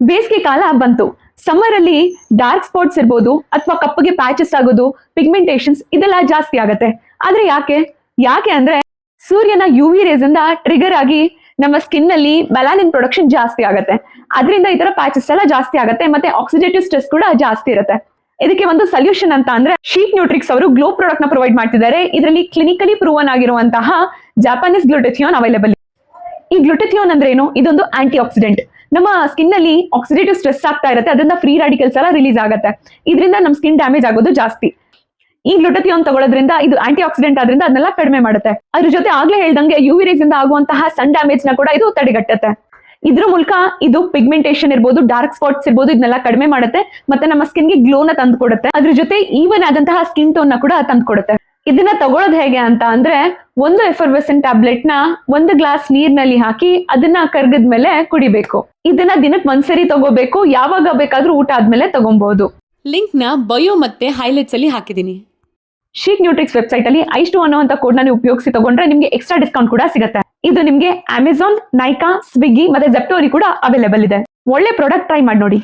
ಬೇಸಿಗೆ ಕಾಲ ಬಂತು. ಸಮ್ಮರ್ ಅಲ್ಲಿ ಡಾರ್ಕ್ ಸ್ಪಾಟ್ಸ್ ಇರ್ಬೋದು ಅಥವಾ ಕಪ್ಪಗೆ ಪ್ಯಾಚಸ್ ಆಗೋದು, ಪಿಗ್ಮೆಂಟೇಷನ್ಸ್ ಇದೆಲ್ಲ ಜಾಸ್ತಿ ಆಗತ್ತೆ. ಆದ್ರೆ ಯಾಕೆ ಅಂದ್ರೆ ಸೂರ್ಯನ UV ರೇಸ್ ಇಂದ ಟ್ರಿಗರ್ ಆಗಿ ನಮ್ಮ ಸ್ಕಿನ್ ಅಲ್ಲಿ ಮೆಲಾನಿನ್ ಪ್ರೊಡಕ್ಷನ್ ಜಾಸ್ತಿ ಆಗತ್ತೆ. ಅದರಿಂದ ಈ ತರ ಪ್ಯಾಚಸ್ ಎಲ್ಲ ಜಾಸ್ತಿ ಆಗತ್ತೆ, ಮತ್ತೆ ಆಕ್ಸಿಡೇಟಿವ್ ಸ್ಟ್ರೆಸ್ ಕೂಡ ಜಾಸ್ತಿ ಇರುತ್ತೆ. ಇದಕ್ಕೆ ಒಂದು ಸೊಲ್ಯೂಷನ್ ಅಂತ ಅಂದ್ರೆ ಶೀಟ್ ನ್ಯೂಟ್ರಿಕ್ಸ್ ಅವರು ಗ್ಲೋ ಪ್ರಾಡಕ್ಟ್ ನ ಪ್ರೊವೈಡ್ ಮಾಡ್ತಿದ್ದಾರೆ. ಇದರಲ್ಲಿ ಕ್ಲಿನಿಕಲಿ ಪ್ರೂವನ್ ಆಗಿರುವಂತಹ ಜಾಪಾನೀಸ್ ಗ್ಲುಟಥಿಯೋನ್ ಅವೈಲೇಬಲ್. ಈ ಗ್ಲುಟಥಿಯೋನ್ ಅಂದ್ರೆ ಏನು? ಇದೊಂದು ಆಂಟಿ ಆಕ್ಸಿಡೆಂಟ್. ನಮ್ಮ ಸ್ಕಿನ್ ಅಲ್ಲಿ ಆಕ್ಸಿಡೇಟಿವ್ ಸ್ಟ್ರೆಸ್ ಆಗ್ತಾ ಇರುತ್ತೆ, ಅದರಿಂದ ಫ್ರೀ ರಾಡಿಕಲ್ಸ್ ಎಲ್ಲ ರಿಲೀಸ್ ಆಗುತ್ತೆ. ಇದರಿಂದ ನಮ್ಮ ಸ್ಕಿನ್ ಡ್ಯಾಮೇಜ್ ಆಗೋದು ಜಾಸ್ತಿ. ಈ ಗ್ಲುಟಥಿಯೋನ್ ತಗೊಳ್ಳೋದ್ರಿಂದ ಇದು ಆಂಟಿ ಆಕ್ಸಿಡೆಂಟ್ ಆದ್ರಿಂದ ಅದನ್ನೆಲ್ಲ ಕಡಿಮೆ ಮಾಡುತ್ತೆ. ಅದ್ರ ಜೊತೆ ಆಗ್ಲೇ ಹೇಳ್ದಂಗೆ UV ರೇಸ್ ಇಂದ ಆಗುವಂತಹ ಸನ್ ಡ್ಯಾಮೇಜ್ ನ ಕೂಡ ಇದು ತಡೆಗಟ್ಟುತ್ತೆ. ಇದ್ರ ಮೂಲಕ ಇದು ಪಿಗ್ಮೆಂಟೇಷನ್ ಇರ್ಬೋದು, ಡಾರ್ಕ್ ಸ್ಪಾಟ್ಸ್ ಇರ್ಬೋದು, ಇದನ್ನೆಲ್ಲ ಕಡಿಮೆ ಮಾಡುತ್ತೆ. ಮತ್ತೆ ನಮ್ಮ ಸ್ಕಿನ್ ಗೆ ಗ್ಲೋನ ತಂದ್ಕೊಡುತ್ತೆ. ಅದ್ರ ಜೊತೆ ಈವನ್ ಆದಂತಹ ಸ್ಕಿನ್ ಟೋನ್ ನ ಕೂಡ ತಂದ್ಕೊಡುತ್ತೆ. ಇದನ್ನ ತಗೊಳ್ಳೋದು ಹೇಗೆ ಅಂತ ಅಂದ್ರೆ, ಒಂದು ಎಫರ್ವೆಸೆಂಟ್ ಟ್ಯಾಬ್ಲೆಟ್ ನ 1 ಗ್ಲಾಸ್ ನೀರ್ನಲ್ಲಿ ಹಾಕಿ ಅದನ್ನ ಕರ್ಗದ್ಮೇಲೆ ಕುಡಿಬೇಕು. ಇದನ್ನ ದಿನಕ್ಕೆ ಒಂದ್ಸರಿ ತಗೋಬೇಕು. ಯಾವಾಗ ಬೇಕಾದ್ರೂ ಊಟ ಆದ್ಮೇಲೆ ತಗೊಬಹುದು. ಲಿಂಕ್ ನ ಬಯೋ ಮತ್ತೆ ಹೈಲೈಟ್ಸ್ ಅಲ್ಲಿ ಹಾಕಿದೀನಿ. ಶೀಟ್ ನ್ಯೂಟ್ರಿಕ್ಸ್ ವೆಬ್ಸೈಟ್ ಅಲ್ಲಿ I2 ಅನ್ನುವಂತ ಕೋಡ್ ನ ಉಪಯೋಗಿಸಿ ತಗೊಂಡ್ರೆ ನಿಮ್ಗೆ ಎಕ್ಸ್ಟ್ರಾ ಡಿಸ್ಕೌಂಟ್ ಕೂಡ ಸಿಗುತ್ತೆ. ಇದು ನಿಮ್ಗೆ ಅಮೆಝಾನ್, ನೈಕಾ, ಸ್ವಿಗ್ಗಿ ಮತ್ತೆ ಜೆಪ್ಟೋರಿ ಕೂಡ ಅವೈಲೇಬಲ್ ಇದೆ. ಒಳ್ಳೆ ಪ್ರಾಡಕ್ಟ್ ಟ್ರೈ ಮಾಡಿ ನೋಡಿ.